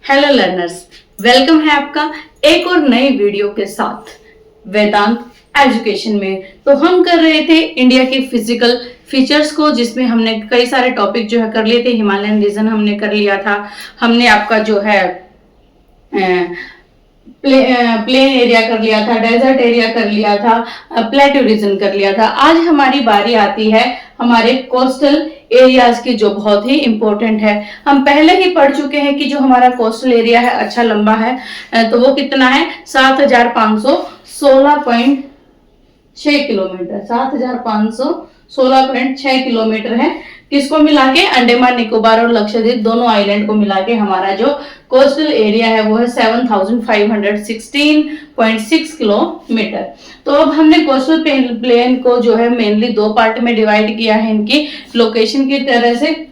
Hello learners, welcome है आपका एक और नई वीडियो के साथ वेदांत एजुकेशन में। तो हम कर रहे थे इंडिया के फिजिकल फीचर्स को, जिसमें हमने कई सारे टॉपिक जो है कर लिए थे। हिमालयन रीजन हमने कर लिया था, हमने आपका जो है प्लेन एरिया कर लिया था, डेजर्ट एरिया कर लिया था, प्लेट्यू रीजन कर लिया था। आज हमारी बारी आती है हमारे कोस्टल एरियाज की, जो बहुत ही इंपॉर्टेंट है। हम पहले ही पढ़ चुके हैं कि जो हमारा कोस्टल एरिया है अच्छा लंबा है, तो वो कितना है 7516.6 किलोमीटर, 7516.6 किलोमीटर है। किसको मिला के, अंडमान निकोबार और लक्षद्वीप दोनों आइलैंड को मिला के हमारा जो कोस्टल एरिया है वो है 7516.6 किलोमीटर। तो अब हमने कोस्टल प्लेन को जो है मेनली दो पार्ट में डिवाइड किया है इनकी लोकेशन की तरह से।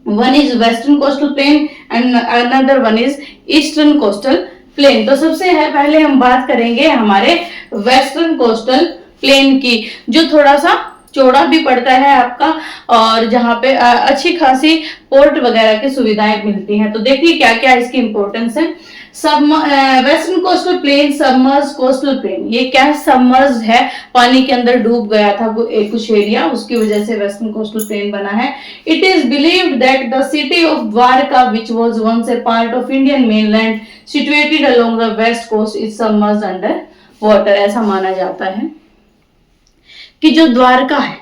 One is western coastal plane and another one is eastern coastal plane. तो सबसे है पहले हम बात करेंगे हमारे वेस्टर्न कोस्टल प्लेन की, जो थोड़ा सा चौड़ा भी पड़ता है आपका, और जहां पे अच्छी खासी पोर्ट वगैरह की सुविधाएं मिलती हैं। तो देखिए क्या क्या इसकी इंपॉर्टेंस है। Western coastal plane submerge coastal plain, ये क्या सबमर्ज है, पानी के अंदर डूब गया था कुछ एरिया, उसकी वजह से वेस्टर्न कोस्टल प्लेन बना है। It is believed that the city of Dwarka which was once a part of Indian mainland situated along the west coast is submerged under water. ऐसा माना जाता है कि जो द्वारका है,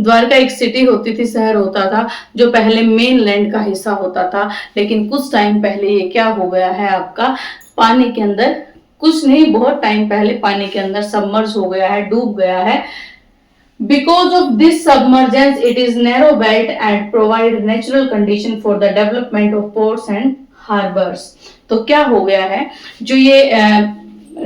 द्वारका एक सिटी होती थी, शहर होता था, जो पहले मेनलैंड का हिस्सा होता था, लेकिन कुछ टाइम पहले ये क्या हो गया है आपका, पानी के अंदर, कुछ नहीं बहुत टाइम पहले पानी के अंदर सबमर्ज हो गया है, डूब गया है। Because of this submergence, it is narrow belt and provide natural condition for the development of ports and harbors। तो क्या हो गया है, जो ये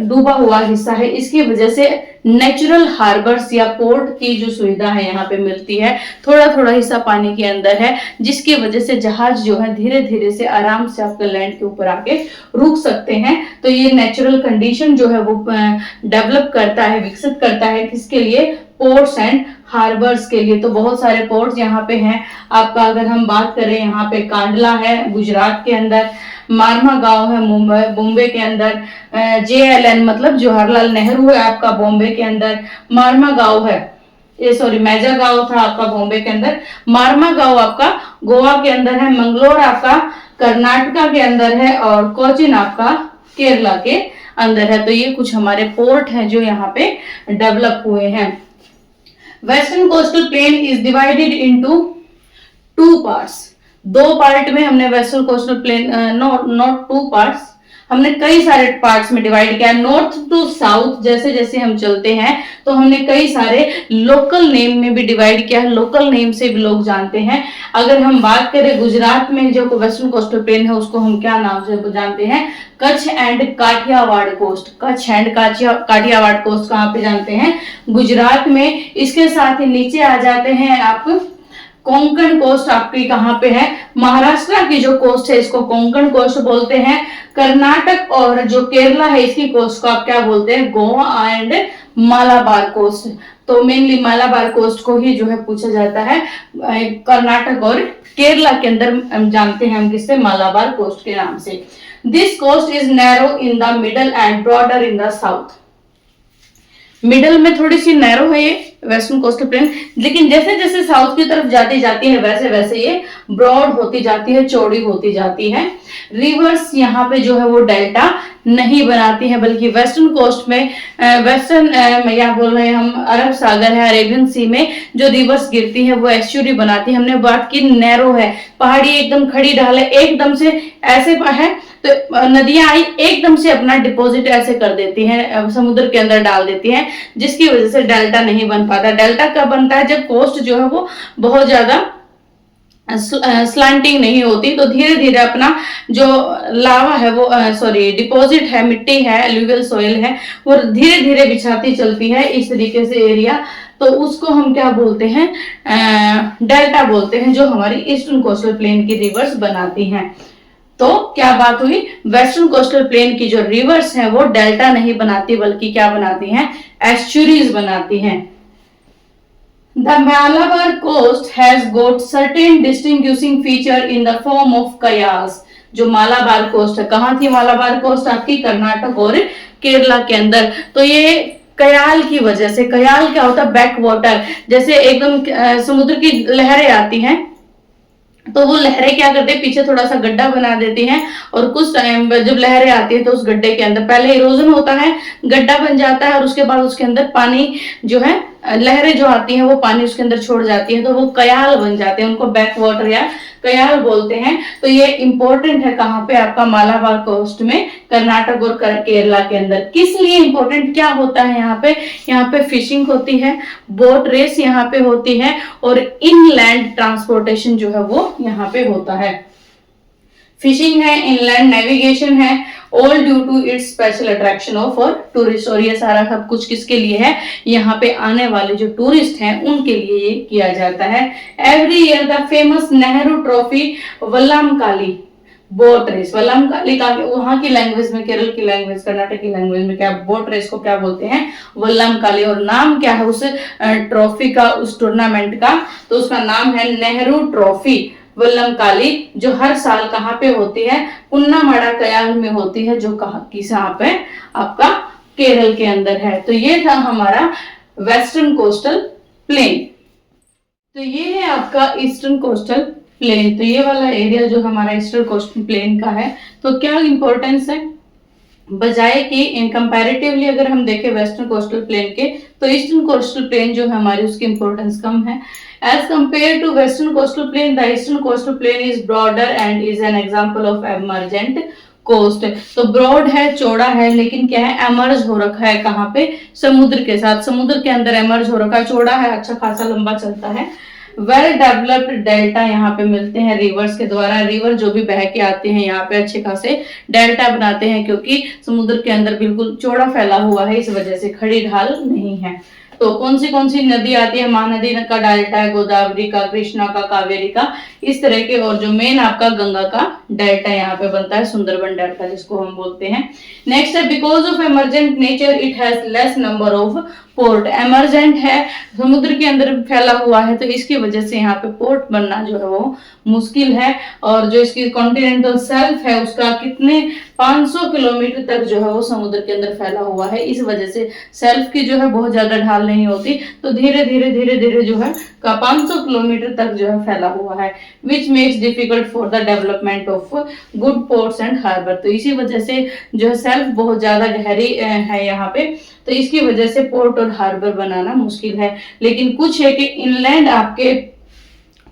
डूबा हुआ हिस्सा है, इसकी वजह से नेचुरल हार्बर्स या पोर्ट की जो सुविधा है यहाँ पे मिलती है। थोड़ा थोड़ा हिस्सा पानी के अंदर है, जिसकी वजह से जहाज जो है धीरे धीरे से आराम से आपके लैंड के ऊपर आके रुक सकते हैं। तो ये नेचुरल कंडीशन जो है वो डेवलप करता है, विकसित करता है, किसके लिए, पोर्ट्स एंड हार्बर्स के लिए। तो बहुत सारे पोर्ट्स यहाँ पे हैं आपका। अगर हम बात करें, यहाँ पे कांडला है गुजरात के अंदर, मारमा गांव है बॉम्बे के अंदर, JLN मतलब जवाहरलाल नेहरू है आपका बॉम्बे के अंदर, मारमा गांव है, ये सॉरी मैजा गांव था आपका बॉम्बे के अंदर, मारमा गांव आपका गोवा के अंदर है, मंगलोर आपका कर्नाटका के अंदर है, और कोचिन आपका केरला के अंदर है। तो ये कुछ हमारे पोर्ट हैं जो यहाँ पे डेवलप हुए हैं। Western coastal plain is divided into two parts. दो पार्ट में हमने western coastal plane, not two parts, हमने कई सारे पार्ट्स में डिवाइड किया। नॉर्थ टू साउथ जैसे जैसे हम चलते हैं तो हमने कई सारे लोकल नेम में भी डिवाइड किया है, लोकल नेम से भी लोग जानते हैं। अगर हम बात करें गुजरात में जो वेस्टर्न कोस्टल प्लेन है, उसको हम क्या नाम से जानते हैं, Kutch and Kathiawar coast. Kutch and Kathiawar coast कहाँ पे जानते हैं, गुजरात में। इसके साथ ही नीचे आ जाते हैं आप, कोंकण कोस्ट आपकी कहाँ पे है, महाराष्ट्र की जो कोस्ट है इसको कोंकण कोस्ट बोलते हैं। कर्नाटक और जो केरला है इसकी कोस्ट को आप क्या बोलते हैं, गोवा एंड मालाबार कोस्ट। तो मेनली मालाबार कोस्ट को ही जो है पूछा जाता है। कर्नाटक और केरला के अंदर हम जानते हैं हम किससे, मालाबार कोस्ट के नाम से। This coast is narrow in the middle and broader in the south. Middle में थोड़ी सी नैरो है ये वेस्टर्न कोस्टल प्लेन, लेकिन जैसे जैसे साउथ की तरफ जाती जाती है वैसे वैसे ये ब्रॉड होती जाती है, चौड़ी होती जाती है। रिवर्स यहाँ पे जो है वो डेल्टा नहीं बनाती है, बल्कि वेस्टर्न कोस्ट में या बोल रहे हैं हम, अरब सागर है, अरेबियन सी में जो रिवर्स गिरती है वो एस्चुरी बनाती है। हमने बात की नैरो है, पहाड़ी एकदम खड़ी ढाल है, एकदम से ऐसे है, तो नदियां आई एकदम से अपना डिपॉजिट ऐसे कर देती हैं, समुद्र के अंदर डाल देती हैं, जिसकी वजह से डेल्टा नहीं बन पाता। डेल्टा कब बनता है, जब कोस्ट जो है वो बहुत ज्यादा स्लांटिंग नहीं होती, तो धीरे धीरे अपना जो लावा है वो डिपॉजिट है, मिट्टी है, एल्यूवियल सॉइल है, वो धीरे धीरे बिछाती चलती है इस तरीके से एरिया। तो उसको हम क्या बोलते हैं, डेल्टा बोलते हैं, जो हमारी ईस्टर्न कोस्टल प्लेन की रिवर्स बनाती हैं। तो क्या बात हुई, वेस्टर्न कोस्टल प्लेन की जो रिवर्स है वो डेल्टा नहीं बनाती, बल्कि क्या बनाती हैं, एस्चुरीज बनाती हैं। The Malabar coast has got certain distinguishing feature in the form of कयास। जो मालाबार कोस्ट है, कहाँ थी मालाबार कोस्ट आपकी? कर्नाटक और केरला के अंदर। तो ये कयाल की वजह से, कयाल क्या होता है? बैक वाटर, जैसे एकदम समुद्र की लहरें आती हैं तो वो लहरें क्या करते हैं, पीछे थोड़ा सा गड्ढा बना देती हैं और कुछ टाइम जब लहरें आती है तो उस गड्ढे के अंदर पहले इरोजन होता है, गड्ढा बन जाता है और उसके बाद उसके अंदर पानी जो है, लहरें जो आती हैं वो पानी उसके अंदर छोड़ जाती है तो वो कयाल बन जाते हैं, उनको बैक वाटर या कयाल बोलते हैं। तो ये इंपॉर्टेंट है कहाँ पे? आपका मालाबार कोस्ट में, कर्नाटक और केरला के अंदर। किस लिए इंपॉर्टेंट, क्या होता है यहाँ पे? यहाँ पे फिशिंग होती है, बोट रेस यहाँ पे होती है और इनलैंड ट्रांसपोर्टेशन जो है वो यहाँ पे होता है। फिशिंग है, इनलैंड नेविगेशन है, all due to its special attraction of और टूरिस्ट। और ये सारा सब कुछ किसके लिए है? यहाँ पे आने वाले जो टूरिस्ट हैं उनके लिए ये किया जाता है। Every year the famous Nehru trophy Vallamkali boat race, Vallamkali का वहां की लैंग्वेज में, केरल की लैंग्वेज, कर्नाटक की लैंग्वेज में क्या बोट रेस को क्या बोलते हैं? वल्लमकाली। और नाम क्या है उस ट्रॉफी का, उस टूर्नामेंट का? तो उसका नाम है नेहरू ट्रॉफी वल्लमकाली, जो हर साल कहाँ पे होती है? पुन्नामाड़ा कयाल में होती है, जो कहाँ की यहाँ पे आपका केरल के अंदर है। तो ये था हमारा वेस्टर्न कोस्टल प्लेन। तो ये है आपका ईस्टर्न कोस्टल प्लेन। तो ये वाला एरिया जो हमारा ईस्टर्न कोस्टल प्लेन का है, तो क्या इंपॉर्टेंस है? बजाय कि इन कंपैरेटिवली अगर हम देखें वेस्टर्न कोस्टल प्लेन के, तो ईस्टर्न कोस्टल प्लेन जो है हमारी, उसकी इंपॉर्टेंस कम है। As compare to western coastal plain, the eastern coastal plain is broader and is an example of emergent coast. तो ब्रॉड है, चौड़ा है, लेकिन क्या है? एमर्ज हो रखा है कहाँ पे? समुद्र के साथ, समुद्र के अंदर एमर्ज हो रखा है, चौड़ा है, अच्छा खासा लंबा चलता है। वेल डेवलप्ड डेल्टा यहाँ पे मिलते हैं रिवर्स के द्वारा। रिवर जो भी बह के आते हैं यहाँ पे अच्छे खासे डेल्टा बनाते हैं, क्योंकि समुद्र के अंदर बिल्कुल चौड़ा फैला हुआ है, इस वजह से खड़ी ढाल नहीं है। तो कौन सी नदी आती है? महानदी का डेल्टा है, गोदावरी का, कृष्णा का, कावेरी का, इस तरह के। और जो मेन आपका गंगा का डेल्टा यहाँ पे बनता है, सुंदरबन डेल्टा जिसको हम बोलते हैं। नेक्स्ट है, because of emergent nature it has less number of port. Emergent है, समुद्र के अंदर फैला हुआ है, तो इसकी वजह से यहाँ पे पोर्ट बनना जो है वो मुश्किल है। और जो इसकी कॉन्टिनेंटल शेल्फ है उसका कितने 500 किलोमीटर तक जो है वो समुद्र के अंदर फैला हुआ है, इस वजह से शेल्फ की जो है बहुत ज्यादा ढाल नहीं होती, तो धीरे धीरे जो है का 500 किलोमीटर तक जो है फैला हुआ है, which makes difficult for the development of good ports and harbour. तो इसी वजह से जो है शेल्फ बहुत ज्यादा गहरी है यहाँ पे, तो इसकी वजह से पोर्ट और हार्बर बनाना मुश्किल है। लेकिन कुछ है कि इनलैंड आपके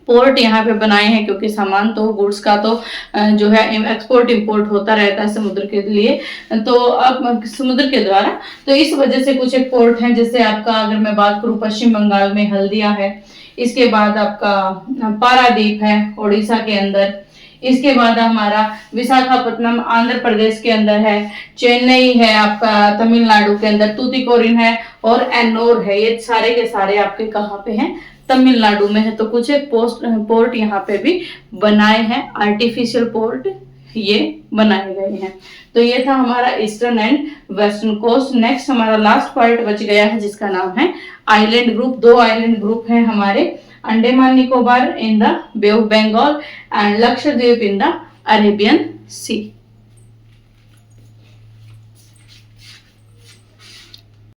पोर्ट यहाँ पे बनाए हैं, क्योंकि सामान तो गुड्स का तो जो है एक्सपोर्ट इंपोर्ट होता रहता है समुद्र के लिए, तो अब समुद्र के द्वारा, तो इस वजह से कुछ एक पोर्ट हैं। जैसे आपका अगर मैं बात करूं, पश्चिम बंगाल में हल्दिया है, इसके बाद आपका पारादीप है उड़ीसा के अंदर, इसके बाद हमारा विशाखापट्टनम आंध्र प्रदेश के अंदर है, चेन्नई है आपका तमिलनाडु के अंदर, तूतीकोरिन है और एन्नोर है। ये सारे के सारे आपके कहाँ पे हैं? तमिलनाडु में है। तो कुछ एक पोर्ट यहाँ पे भी बनाए हैं, आर्टिफिशियल पोर्ट ये बनाए गए हैं। तो ये था हमारा eastern and western coast. Next हमारा लास्ट पार्ट बच गया है, जिसका नाम है आइलैंड ग्रुप। 2 आइलैंड ग्रुप हैं हमारे, Andaman Nicobar in the Bay of Bengal and Lakshadweep in the Arabian C.